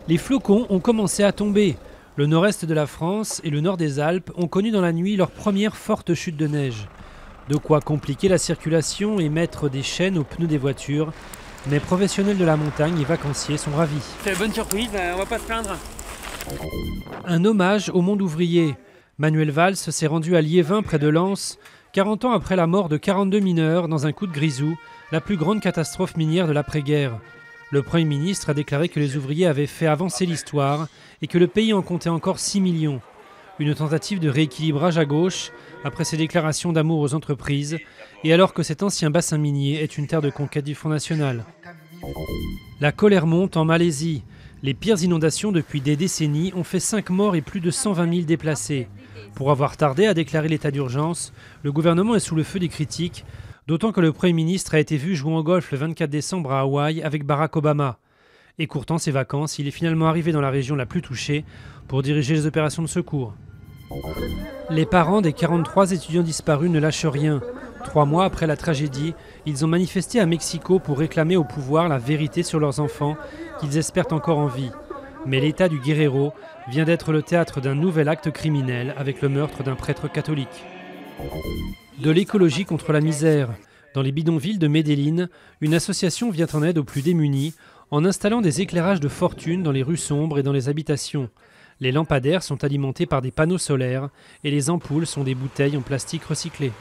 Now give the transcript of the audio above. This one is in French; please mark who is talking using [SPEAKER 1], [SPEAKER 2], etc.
[SPEAKER 1] Les flocons ont commencé à tomber. Le nord-est de la France et le nord des Alpes ont connu dans la nuit leur première forte chute de neige. De quoi compliquer la circulation et mettre des chaînes aux pneus des voitures. Mais professionnels de la montagne et vacanciers sont ravis.
[SPEAKER 2] C'est une bonne surprise, on va pas se plaindre.
[SPEAKER 1] Un hommage au monde ouvrier. Manuel Valls s'est rendu à Liévin près de Lens, 40 ans après la mort de 42 mineurs dans un coup de grisou, la plus grande catastrophe minière de l'après-guerre. Le Premier ministre a déclaré que les ouvriers avaient fait avancer l'histoire et que le pays en comptait encore 6 millions. Une tentative de rééquilibrage à gauche après ses déclarations d'amour aux entreprises et alors que cet ancien bassin minier est une terre de conquête du Front National. La colère monte en Malaisie. Les pires inondations depuis des décennies ont fait 5 morts et plus de 120 000 déplacés. Pour avoir tardé à déclarer l'état d'urgence, le gouvernement est sous le feu des critiques, d'autant que le Premier ministre a été vu jouer au golf le 24 décembre à Hawaï avec Barack Obama. Écourtant ses vacances, il est finalement arrivé dans la région la plus touchée pour diriger les opérations de secours. Les parents des 43 étudiants disparus ne lâchent rien. 3 mois après la tragédie, ils ont manifesté à Mexico pour réclamer au pouvoir la vérité sur leurs enfants, qu'ils espèrent encore en vie. Mais l'État du Guerrero vient d'être le théâtre d'un nouvel acte criminel avec le meurtre d'un prêtre catholique. De l'écologie contre la misère. Dans les bidonvilles de Medellín, une association vient en aide aux plus démunis en installant des éclairages de fortune dans les rues sombres et dans les habitations. Les lampadaires sont alimentés par des panneaux solaires et les ampoules sont des bouteilles en plastique recyclé.